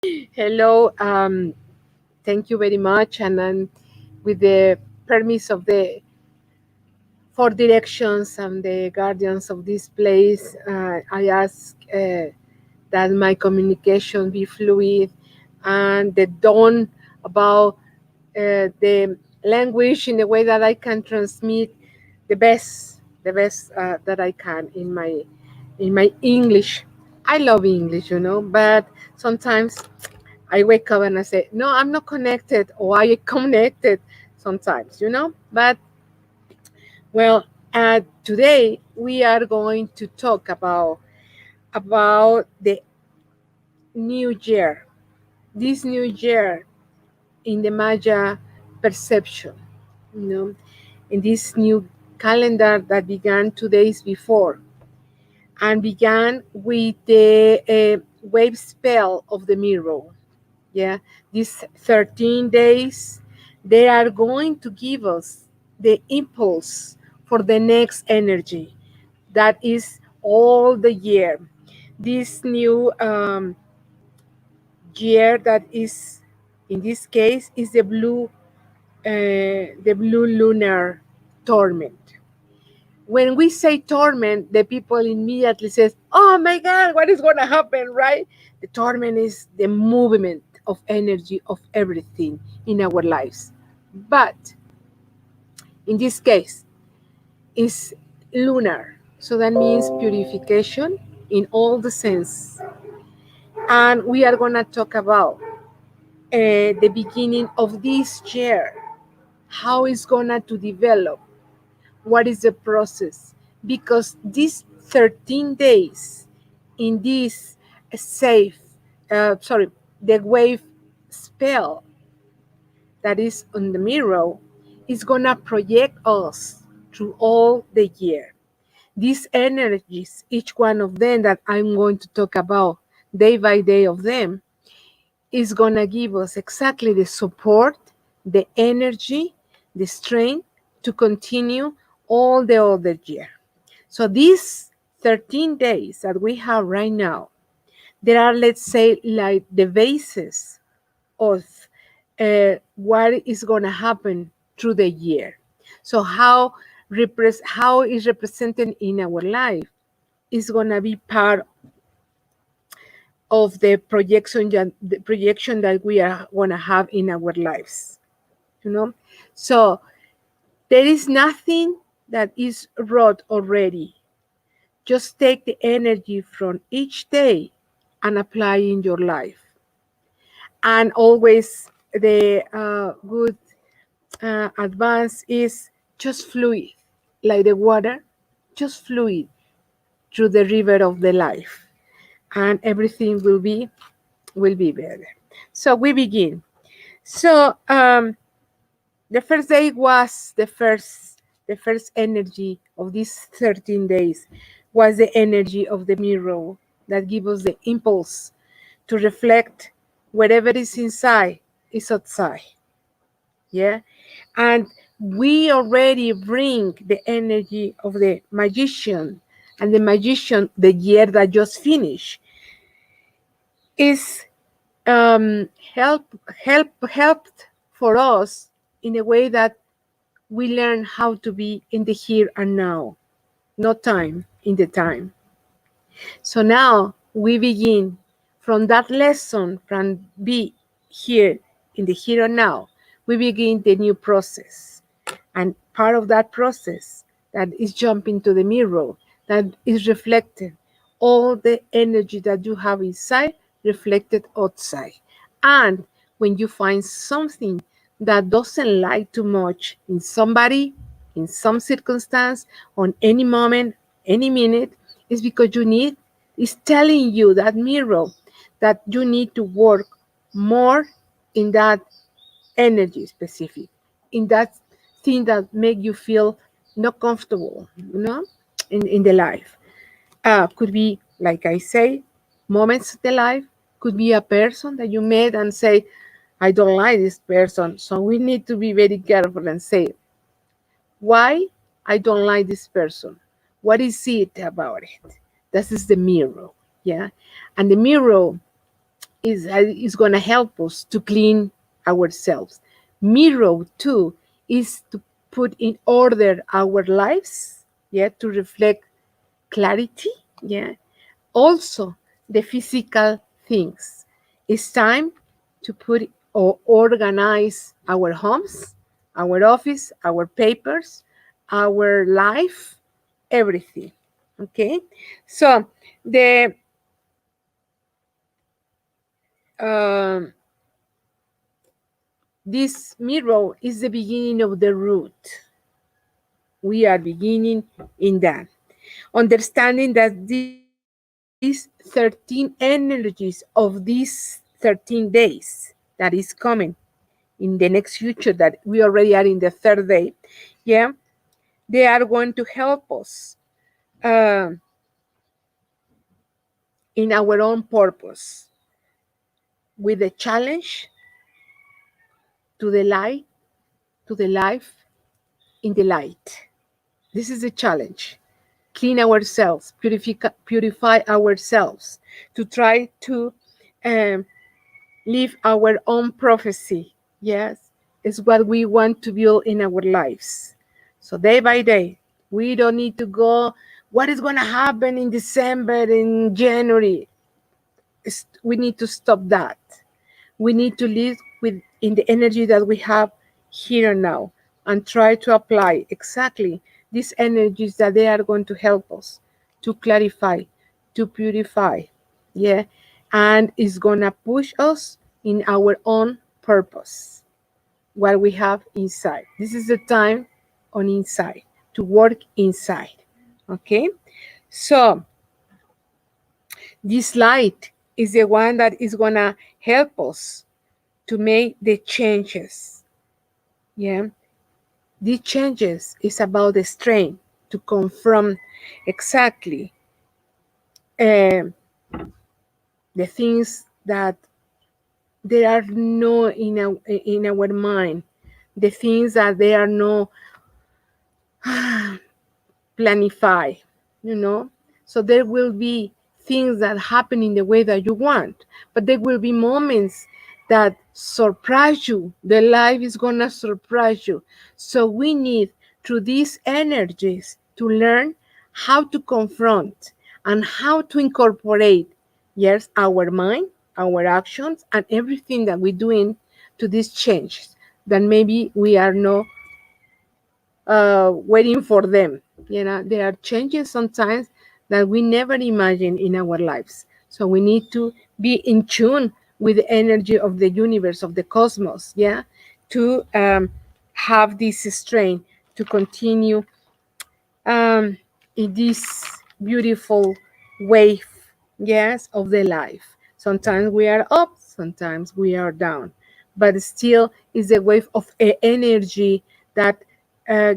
Hello. Thank you very much. And then, with the permits of the four directions and the guardians of this place, I ask that my communication be fluid and the dawn about the language in a way that I can transmit the best that I can in my English. I love English, but sometimes I wake up and I say, no, I'm not connected, or I connected sometimes. But, well, today we are going to talk about the new year, this new year in the Maya perception, you know, in this new calendar that began 2 days before and began with the wave spell of the mirror. Yeah, these 13 days, they are going to give us the impulse for the next energy that is all the year. This new year that is, in this case, is the blue lunar torment. When we say torment, the people immediately says, "Oh my God, what is going to happen?" Right? The torment is the movement of energy of everything in our lives, but in this case, is lunar. So that means purification in all the sense. And we are going to talk about the beginning of this year, how it's going to develop, what is the process, because these 13 days in this safe sorry the wave spell that is on the mirror is going to project us through all the year. These energies, each one of them that I'm going to talk about day by day of them, is going to give us exactly the support, the energy, the strength to continue all the other year. So these 13 days that we have right now, there are, let's say, like the basis of what is going to happen through the year. So how is represented in our life is going to be part of the projection that we are going to have in our lives. So there is nothing that is wrought already. Just take the energy from each day and apply in your life. And always the good advice is just fluid, like the water, just fluid through the river of the life, and everything will be better. So we begin. So the first day was the first energy of these 13 days was the energy of the mirror that gives us the impulse to reflect whatever is inside is outside. Yeah. And we already bring the energy of the magician, and the magician, the year that just finished, is helped for us in a way that we learn how to be in the here and now, not time in the time. So now we begin from that lesson, from be here in the here and now, we begin the new process. And part of that process that is jumping to the mirror, that is reflected, all the energy that you have inside reflected outside. And when you find something that doesn't like too much in somebody, in some circumstance, on any moment, any minute, it's because it's telling you, that mirror, that you need to work more in that energy specific, in that thing that make you feel not comfortable, in the life. Could be, like I say, moments of the life, could be a person that you met and say, I don't like this person. So we need to be very careful and say, why I don't like this person? What is it about it? This is the mirror. Yeah. And the mirror is going to help us to clean ourselves. Mirror too is to put in order our lives, yeah, to reflect clarity, yeah. Also, the physical things. It's time to put or organize our homes, our office, our papers, our life, everything. Okay, so the um, this mirror is the beginning of the root. We are beginning in that. Understanding that these 13 energies of these 13 days that is coming in the next future, that we already are in the third day, yeah, they are going to help us uh, in our own purpose with the challenge to the light, to the life in the light. This is a challenge. Clean ourselves, purify ourselves, to try to um, live our own prophecy. Yes, is what we want to build in our lives. So day by day, we don't need to go, what is going to happen in December, in January? We need to stop that. We need to live with in the energy that we have here and now, and try to apply exactly these energies that they are going to help us to clarify, to purify, yeah, and it's gonna push us in our own purpose, what we have inside. This is the time on inside, to work inside. Okay, so this light is the one that is gonna help us to make the changes. Yeah, these changes is about the strength to confront exactly uh, the things that there are no in our mind, the things that they are no planify, you know. So there will be things that happen in the way that you want, but there will be moments that surprise you. The life is gonna surprise you. So we need through these energies to learn how to confront and how to incorporate, yes, our mind, our actions, and everything that we're doing to these changes that maybe we are not waiting for them. You know, there are changes sometimes that we never imagined in our lives. So we need to be in tune with the energy of the universe, of the cosmos, yeah, to have this strength to continue in this beautiful wave, yes, of the life. Sometimes we are up, sometimes we are down, but still is a wave of energy that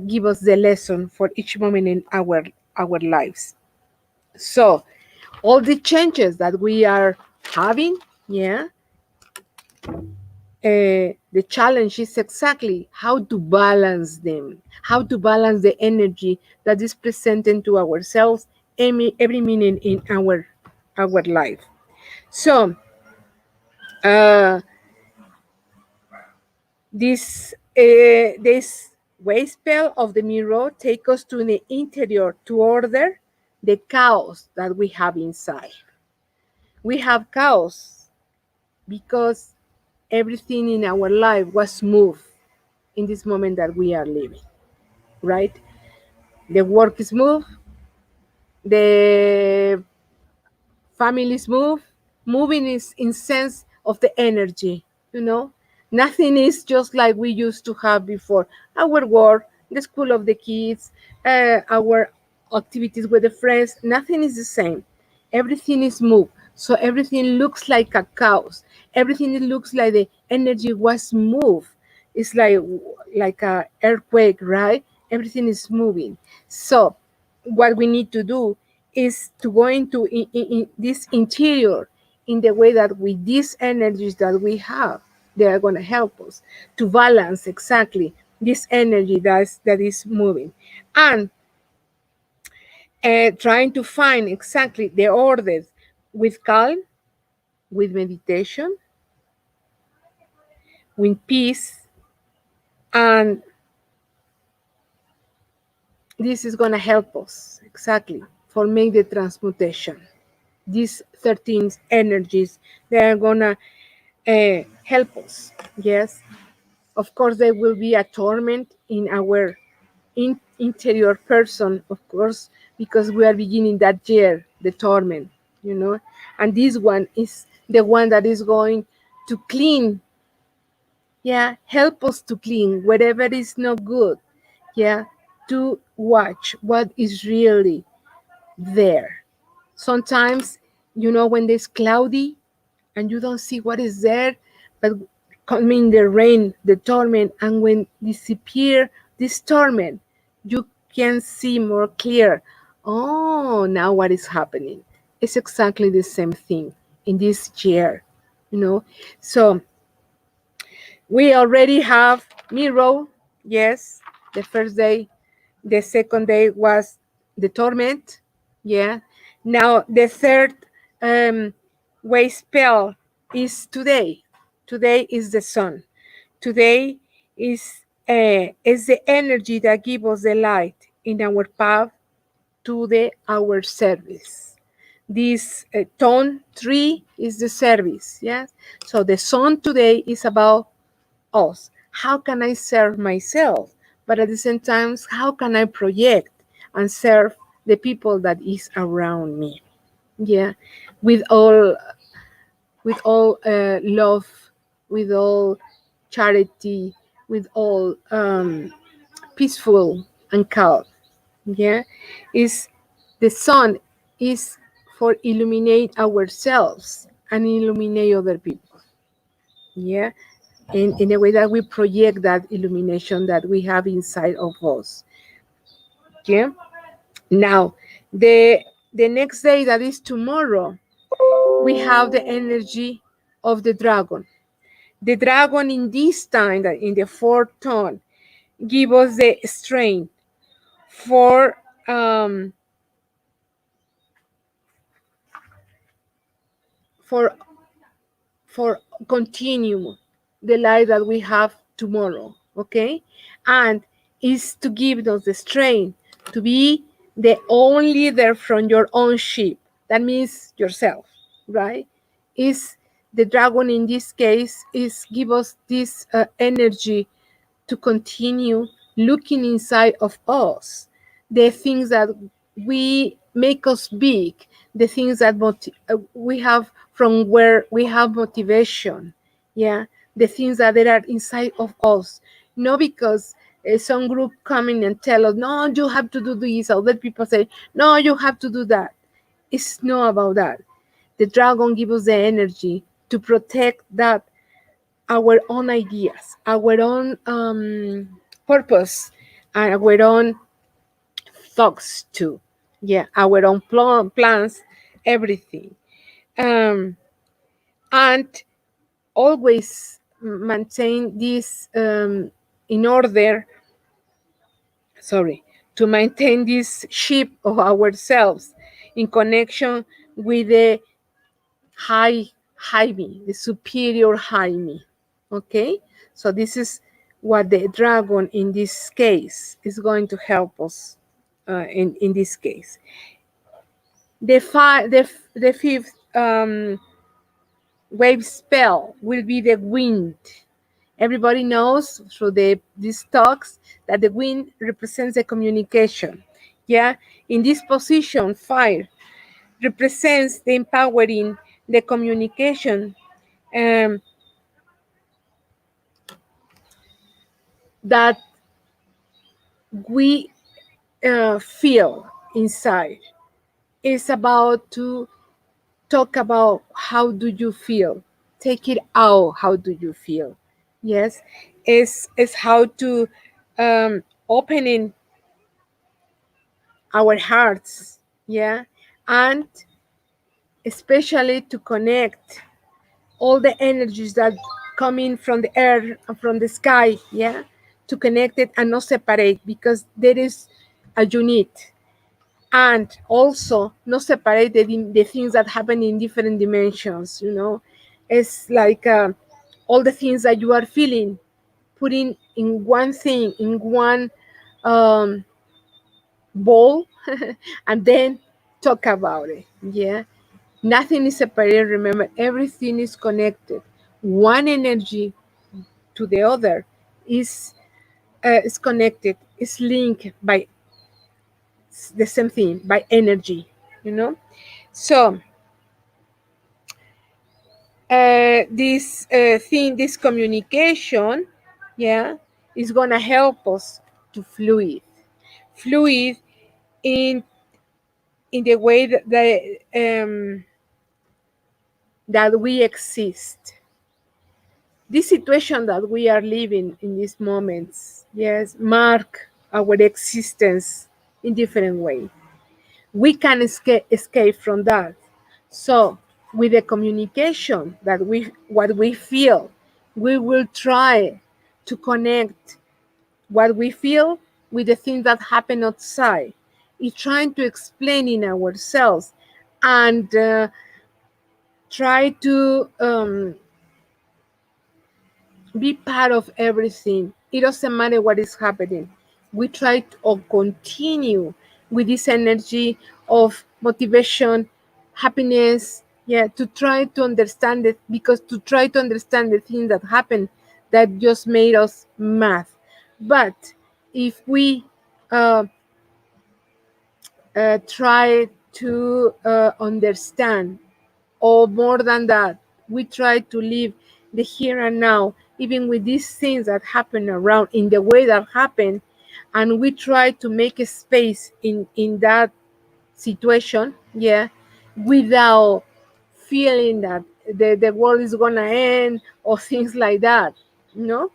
give us the lesson for each moment in our lives. So all the changes that we are having, yeah, the challenge is exactly how to balance them, how to balance the energy that is presented to ourselves every minute in our life. So this way spell of the mirror take us to the interior to order the chaos that we have inside. We have chaos because everything in our life was moved in this moment that we are living, right? The work is moved, the families move. Moving is in sense of the energy, you know. Nothing is just like we used to have before. Our work, the school of the kids, our activities with the friends, nothing is the same. Everything is moved. So everything looks like a chaos. Everything looks like the energy was moved. It's like a earthquake, right? Everything is moving. So what we need to do is to go into in this interior in the way that with these energies that we have, they are going to help us to balance exactly this energy that is moving, and trying to find exactly the orders with calm, with meditation, with peace, and this is going to help us exactly for make the transmutation. These 13 energies, they are going to help us. Yes, of course, there will be a torment in our interior person, of course, because we are beginning that year, the torment, you know. And this one is the one that is going to clean, yeah, help us to clean whatever is not good, yeah, to watch what is really there. Sometimes, you know, when it's cloudy and you don't see what is there, but coming the rain, the torment, and when disappear this torment, you can see more clear. Oh, now what is happening? It's exactly the same thing in this year, you know. So we already have Miro, yes, the first day. The second day was the torment, yeah. Now the third wave spell is today. Today is the sun. Today is the energy that gives us the light in our path to the our service. This tone 3 is the service, yes. So the sun today is about us. How can I serve myself? But at the same time, how can I project and serve the people that is around me? Yeah, with all love, with all charity, with all peaceful and calm. Yeah, is the sun is for illuminate ourselves and illuminate other people. Yeah, in a way that we project that illumination that we have inside of us. Yeah. Now, the the next day, that is tomorrow, we have the energy of the dragon. The dragon in this time, that in the fourth tone, give us the strength for um, for for continue the life that we have tomorrow, okay? And is to give us the strength to be the only leader from your own ship. That means yourself, right? Is the dragon in this case is give us this energy to continue looking inside of us, the things that we make us big, the things that we have from where we have motivation, yeah, the things that there are inside of us, not because some group coming and tell us, no, you have to do this, other people say, no, you have to do that. It's not about that. The dragon gives us the energy to protect that, our own ideas, our own purpose, and our own thoughts too. Yeah, our own plans, everything. Um, and always maintain this in order, sorry, to maintain this ship of ourselves in connection with the high me, the superior me. Okay, so this is what the dragon in this case is going to help us in this case. The fifth wave spell will be the wind. Everybody knows through these talks that the wind represents the communication. Yeah, in this position, fire represents the empowering, the communication um, that we feel inside. It's about to talk about how do you feel. Take it out. How do you feel? Yes, it's how to opening our hearts. Yeah, and especially to connect all the energies that come in from the air and from the sky. Yeah, to connect it and not separate, because there is a unit. and also not separate the things that happen in different dimensions. It's like all the things that you are feeling, putting in one thing, in one um, bowl, and then talk about it. Yeah, nothing is separated. Remember, everything is connected. One energy to the other is connected, is linked by the same thing, by energy. you know so this communication, yeah, is gonna help us to fluid in the way that we exist. This situation that we are living in these moments, yes, mark our existence in different ways. We can escape from that. So with the communication that what we feel, we will try to connect what we feel with the things that happen outside. It's trying to explain in ourselves and try to be part of everything. It doesn't matter what is happening. We try to continue with this energy of motivation, happiness, yeah, to try to understand it, because to try to understand the things that happen that just made us mad. But if we uh, try to understand, or more than that, we try to live the here and now, even with these things that happen around in the way that happen, and we try to make a space in that situation, yeah, without feeling that the world is gonna end or things like that. you know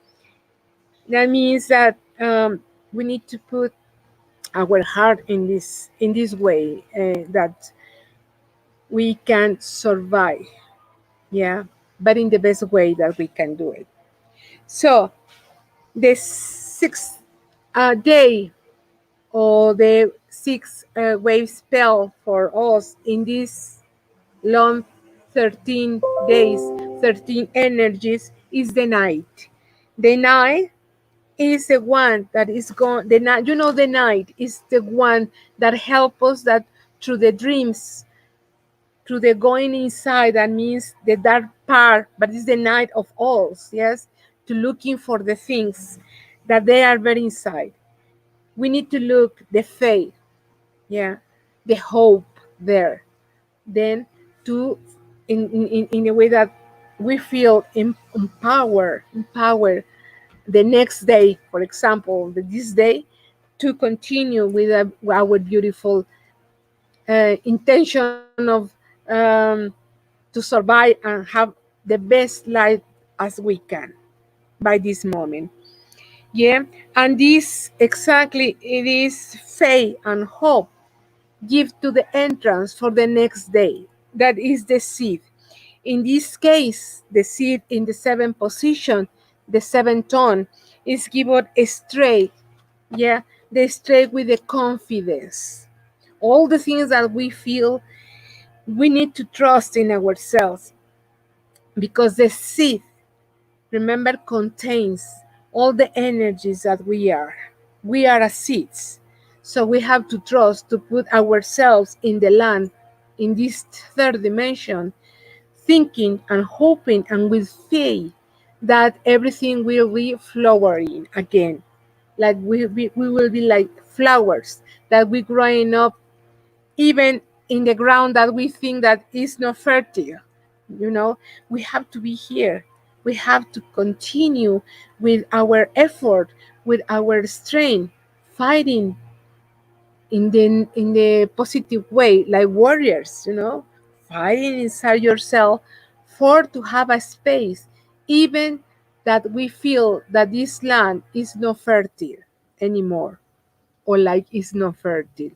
that means that we need to put our heart in this way, that we can survive, yeah, but in the best way that we can do it. So the sixth day, or the sixth wave spell for us in this long 13 days, 13 energies, is the night. The night is the one that is gone. The night, the night is the one that help us, that through the dreams, through the going inside, that means the dark part, but it's the night of all, yes, to looking for the things that they are very inside. We need to look the faith, yeah, the hope there, then to in a way that we feel empowered the next day, for example, this day, to continue with our beautiful intention of um, to survive and have the best life as we can by this moment. Yeah, and this exactly, it is faith and hope give to the entrance for the next day. That is the seed. In this case, the seed in the seventh position, the seventh tone, is given straight. Yeah, the straight with the confidence. All the things that we feel, we need to trust in ourselves, because the seed, remember, contains all the energies that we are. We are as seeds. So we have to trust, to put ourselves in the land, in this third dimension, thinking and hoping and with faith that everything will be flowering again. Like we will be like flowers that we growing up, even in the ground that we think that is not fertile. you know we have to be here. We have to continue with our effort, with our strength, fighting in the positive way, like warriors, fighting inside yourself for to have a space, even that we feel that this land is not fertile anymore, or like it's not fertile.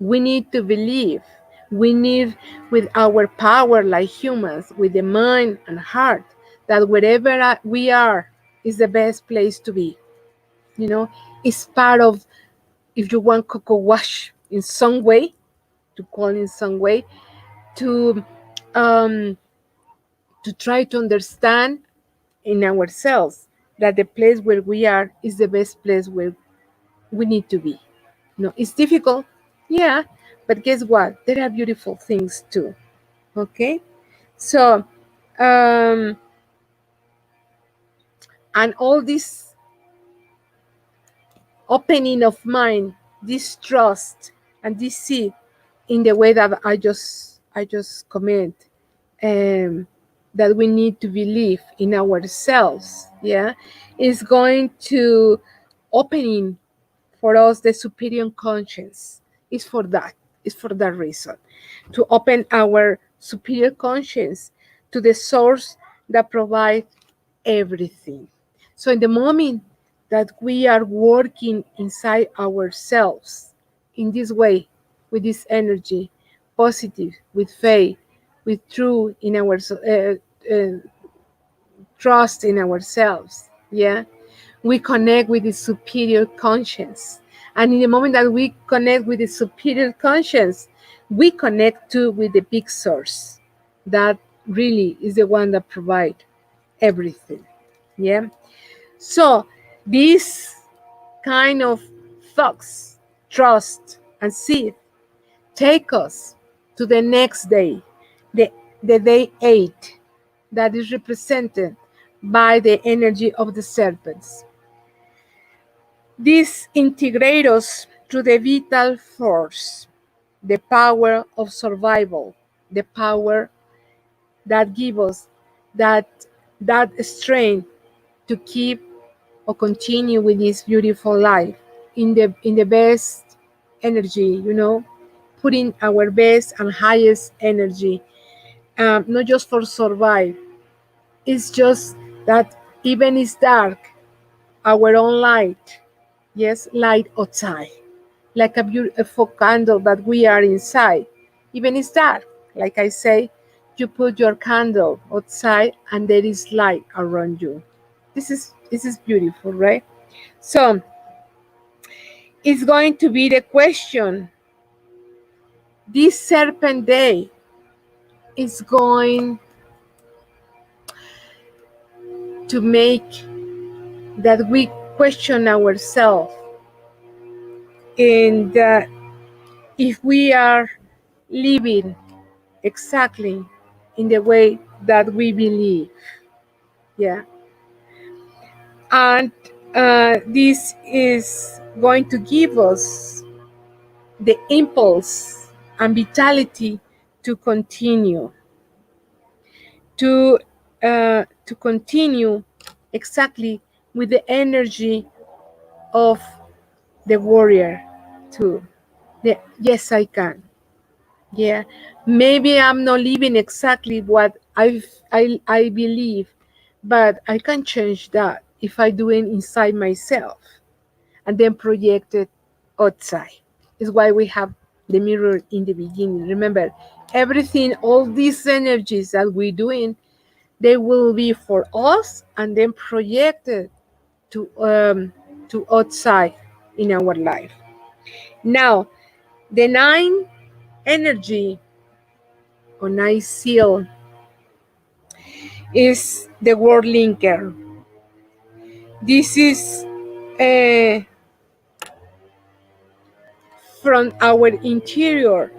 We need to believe. We need, with our power like humans, with the mind and heart, that wherever we are is the best place to be. It's part of, if you want, cocoa wash in some way. to call in some way, to um, to try to understand in ourselves that the place where we are is the best place where we need to be. No, it's difficult, yeah, but guess what? There are beautiful things too. Okay, so um, and all this opening of mind, this trust, and this seed in the way that I just comment, um, that we need to believe in ourselves, yeah, is going to opening for us the superior conscience. Is for that. Is for that reason, to open our superior conscience to the source that provides everything. So in the moment that we are working inside ourselves in this way, with this energy, positive, with faith, with true in our trust in ourselves, yeah, we connect with the superior conscience. And in the moment that we connect with the superior conscience, we connect too with the big source that really is the one that provides everything. Yeah. So these kind of thoughts, trust, and seed take us to the next day, the, the day 8, that is represented by the energy of the serpents. This integrates us to the vital force, the power of survival, the power that gives us that, that strength to keep or continue with this beautiful life in the best energy, putting our best and highest energy, not just for survive. It's just that even it's dark, our own light, yes, light outside, like a beautiful candle that we are inside. Even it's dark, like I say, you put your candle outside and there is light around you. This is beautiful, right? So it's going to be the question. This serpent day is going to make that we question ourselves, and if we are living exactly in the way that we believe. Yeah. And this is going to give us the impulse and vitality to continue, to continue exactly with the energy of the warrior too. Yes, I can. Yeah, maybe I'm not living exactly what I believe, but I can change that if I do it inside myself and then project it outside. Is why we have the mirror in the beginning. Remember, everything, all these energies that we're doing, they will be for us and then projected to outside in our life. Now, the 9 energy or 9 seal is the word linker. This is uh, from our interior,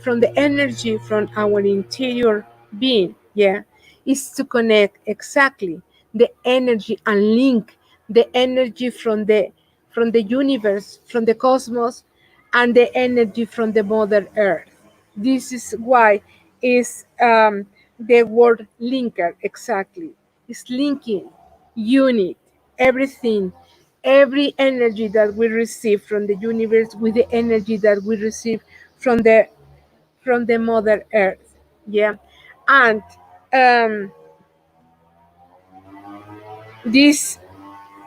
from the energy from our interior being, yeah, is to connect exactly the energy and link the energy from the universe, from the cosmos, and the energy from the mother earth. This is why is the word linker exactly. It's linking unit, everything, every energy that we receive from the universe with the energy that we receive from the mother earth. Yeah. And this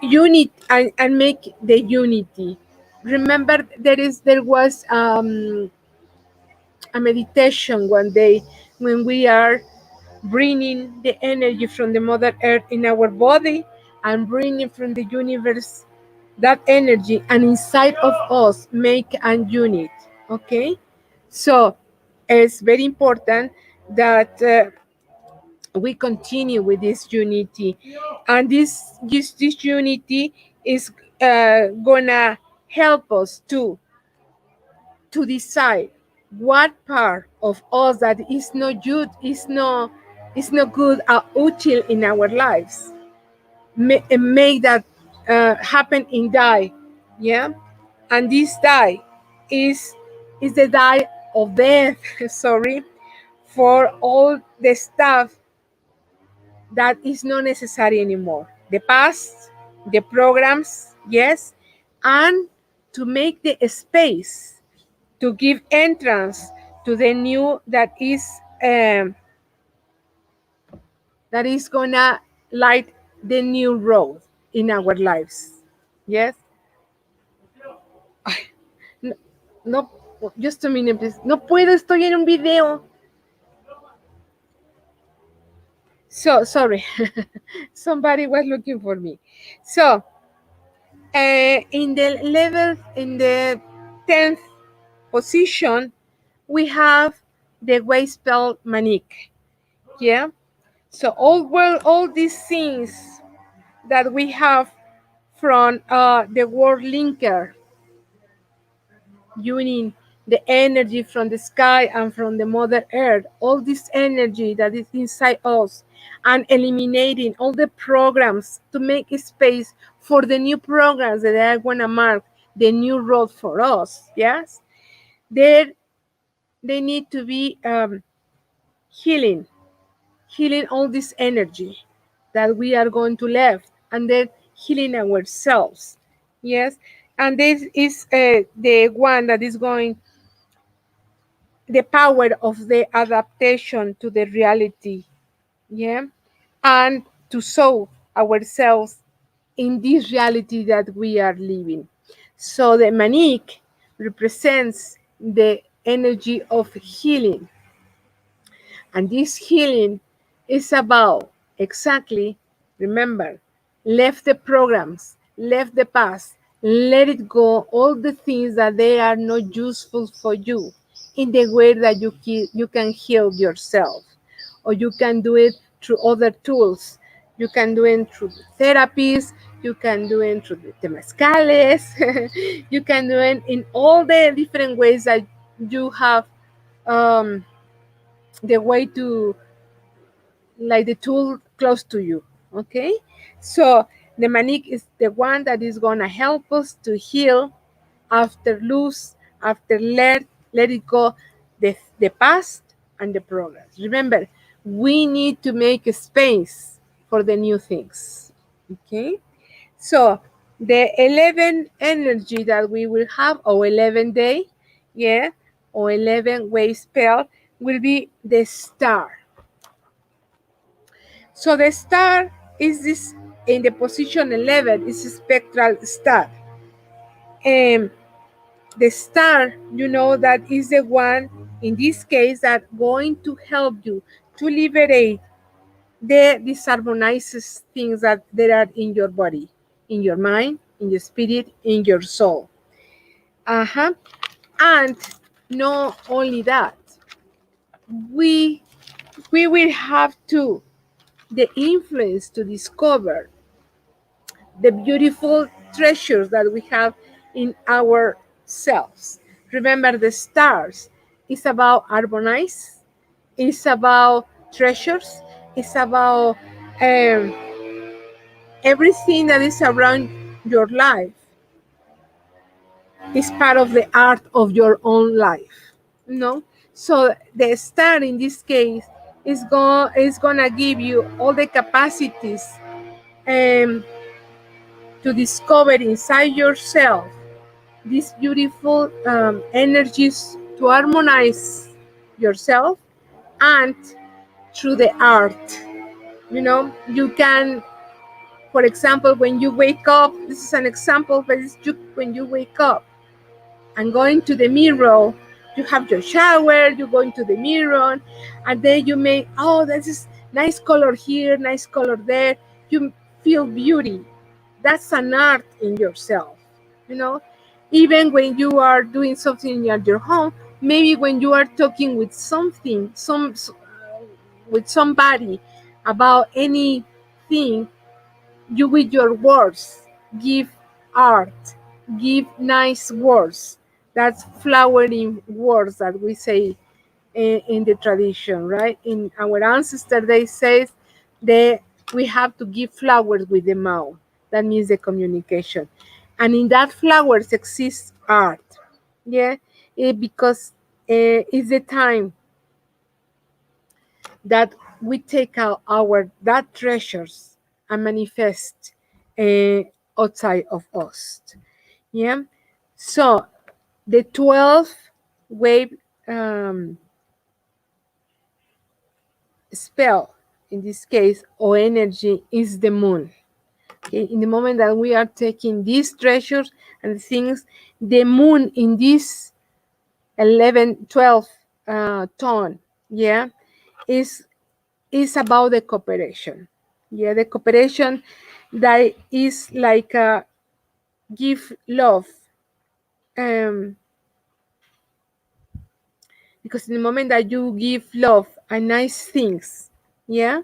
unit, and make the unity. Remember, there was a meditation one day when we are bringing the energy from the mother earth in our body and bringing from the universe that energy, and inside of us make a unit. Okay, So it's very important that we continue with this unity, and this unity is gonna help us to decide what part of us that is not good, is not good or util in our lives. Make that happen in die, yeah. And this die is the die of death. Sorry, for all the stuff that is not necessary anymore. The past, the programs, yes, and to make the space to give entrance to the new um, that is gonna light the new road in our lives. Yes. Ay, no, no, just a minute, please. No puedo, estoy en un video. So sorry, somebody was looking for me. So in the 10th position, we have the way spell manic. Yeah. So all these things that we have from the word linker, uniting the energy from the sky and from the mother earth, all this energy that is inside us, and eliminating all the programs to make space for the new programs that are going to mark the new road for us. Yes, there they need to be healing, healing all this energy that we are going to left, and then healing ourselves. Yes, and this is the one that is going, the power of the adaptation to the reality, yeah, and to show ourselves in this reality that we are living. So the manic represents the energy of healing, and this healing is about exactly, remember, left the programs, left the past, let it go, all the things that they are not useful for you, in the way that you can heal yourself, or you can do it through other tools. You can do it through therapies, you can do it through the temazcales, you can do it in all the different ways that you have um, the way to, like the tool close to you. Okay, so the manic is the one that is going to help us to heal after lose, after let it go, the past and the progress. Remember, we need to make a space for the new things. Okay, so the 11 energy that we will have, or 11 day, yeah, or 11 way spell, will be the star. So the star is this, in the position 11, is a spectral star. And the star, you know, that is the one, in this case, that going to help you to liberate the disharmonized things that there are in your body, in your mind, in your spirit, in your soul. Uh-huh. And not only that, we we will have to the influence to discover the beautiful treasures that we have in ourselves. Remember, the stars is about harmonize, it's about treasures, it's about um, everything that is around your life is part of the art of your own life. You know? So the star in this case is gonna give you all the capacities um, to discover inside yourself these beautiful energies to harmonize yourself, and through the art. You know, you can, for example, when you wake up, this is an example, but it's you, when you wake up and going to the mirror, you have your shower, you go into the mirror, and then you make, oh, this is nice color here, nice color there. You feel beauty. That's an art in yourself, you know. Even when you are doing something at your home, Maybe when you are talking with something, with somebody about anything, you with your words give art, give nice words. That's flowering words that we say in the tradition, right? In our ancestor, they say that we have to give flowers with the mouth. That means the communication, and in that flowers exists art. Yeah, because it's the time that we take out our that treasures and manifest uh, outside of us. Yeah. So the 12th wave um, spell in this case or energy is the moon. Okay, in the moment that we are taking these treasures and things, the moon in this 11, 12 tone, yeah, is about the cooperation. Yeah, the cooperation that is like give love. Um, because in the moment that you give love and nice things, yeah,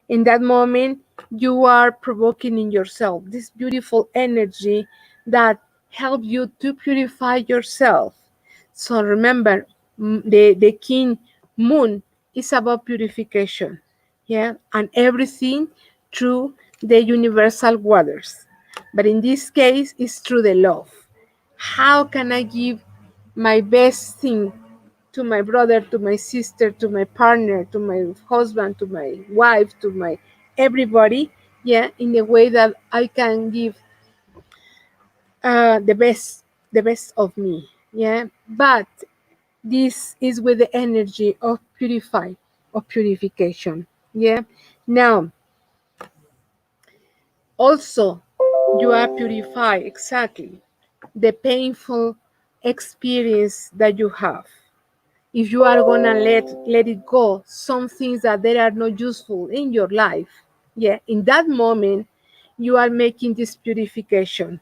in that moment you are provoking in yourself this beautiful energy that help you to purify yourself. So remember, the king moon is about purification, yeah, and everything through the universal waters, but in this case it's through the love. How can I give my best thing to my brother, to my sister, to my partner, to my husband, to my wife, to my everybody, yeah, in the way that I can give the best, the best of me, yeah. But this is with the energy of purification, yeah. Now, also, you are purified exactly the painful experience that you have. If you are gonna let it go, some things that they are not useful in your life, yeah, in that moment you are making this purification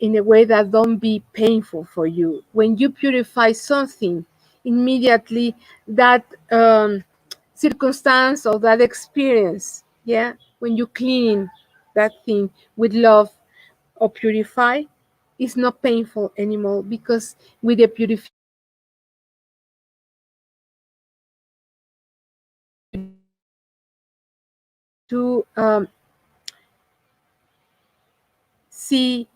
in a way that don't be painful for you. When you purify something, immediately that circumstance or that experience, yeah, when you clean that thing with love or purify, it's not painful anymore because with the purification to see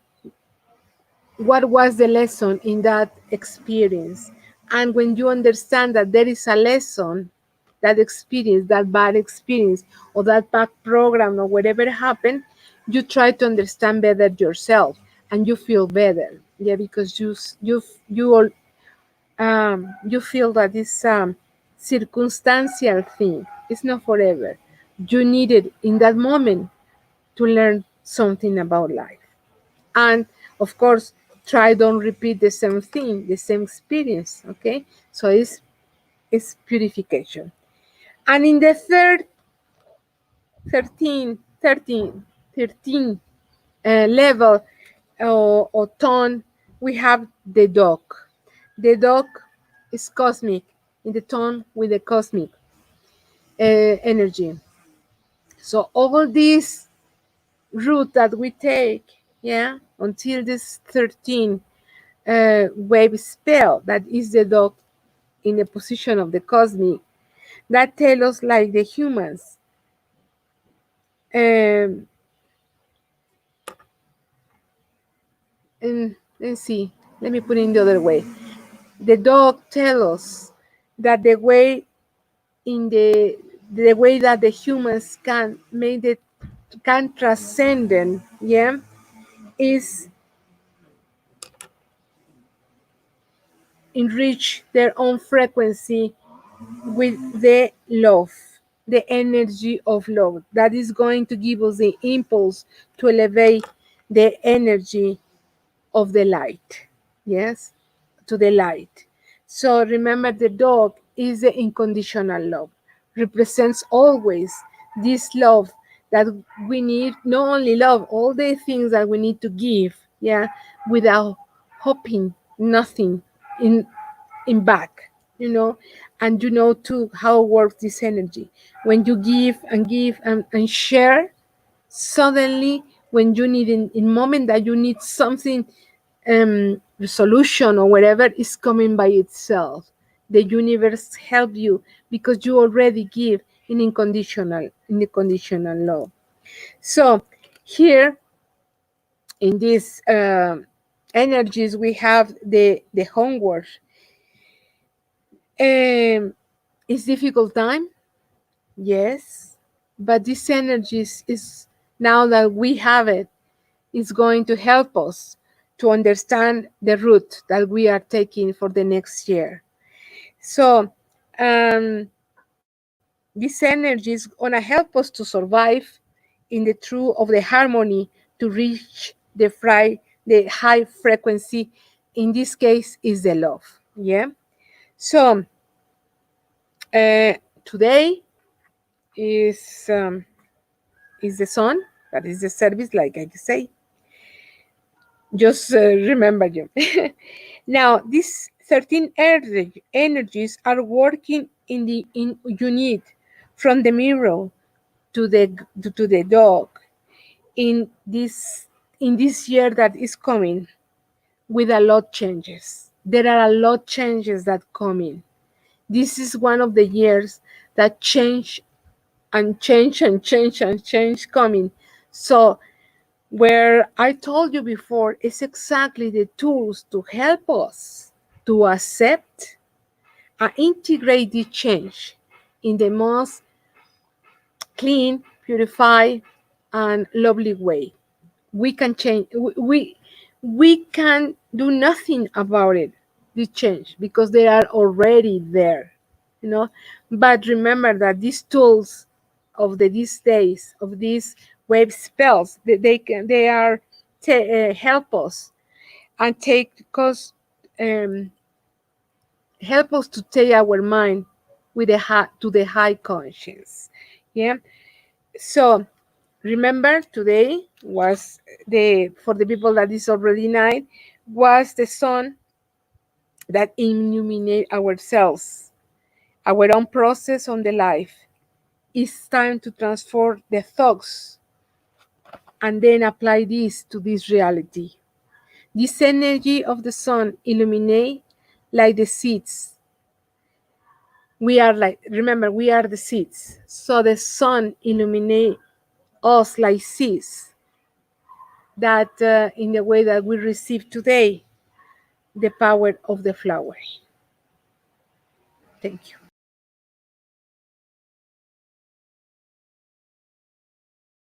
what was the lesson in that experience. And when you understand that there is a lesson, that experience, that bad experience, or that bad program, or whatever happened, you try to understand better yourself and you feel better. Yeah, because you feel that this circumstantial thing. It's not forever. You need it in that moment to learn something about life. And of course, try don't repeat the same thing, the same experience. Okay, so it's purification. And in the 13, 13, 13 level or tone, we have the dog. The dog is cosmic in the tone with the cosmic energy. So all this route that we take, yeah, until this 13 wave spell that is the dog in the position of the cosmic, that tell us like the humans. Um, and let's see, let me put it in the other way. The dog tell us that the way that the humans can make it can transcend them, yeah, is enrich their own frequency with the love, the energy of love that is going to give us the impulse to elevate the energy of the light. Yes, to the light. So remember, the dog is the unconditional love, represents always this love that we need, not only love, all the things that we need to give, yeah, without hoping nothing in in back, and you know too how works this energy. When you give and share, suddenly when you need in moment that you need something, solution or whatever is coming by itself. The universe help you because you already give in the conditional love. So here in these energies we have the homework. It's difficult time, yes, but this energies is, now that we have it, is going to help us to understand the route that we are taking for the next year. So this energy is going to help us to survive in the true of the harmony, to reach the high frequency. In this case is the love. Yeah. So uh, today is um, is the sun, that is the service, like I say. Just remember you. Now, these 13 energies are working in unit, from the mirror to the dog, in this year that is coming, with a lot changes. There are a lot changes that coming. This is one of the years that change and change and change and change coming. So where I told you before is exactly the tools to help us to accept and integrate the change in the most clean, purified, and lovely way. We can change. We can do nothing about it, the change, because they are already there, you know. But remember that these tools of these days, of these wave spells, they are help us and take, because um, help us to take our mind with to the high conscience. Yeah. So remember, today was the for the people that is already night, was the sun that illuminate ourselves, our own process on the life. It's time to transform the thoughts and then apply this to this reality. This energy of the sun illuminate like the seeds. We are like, remember, we are the seeds. So the sun illuminate us like seeds, that in the way that we receive today the power of the flower. Thank you.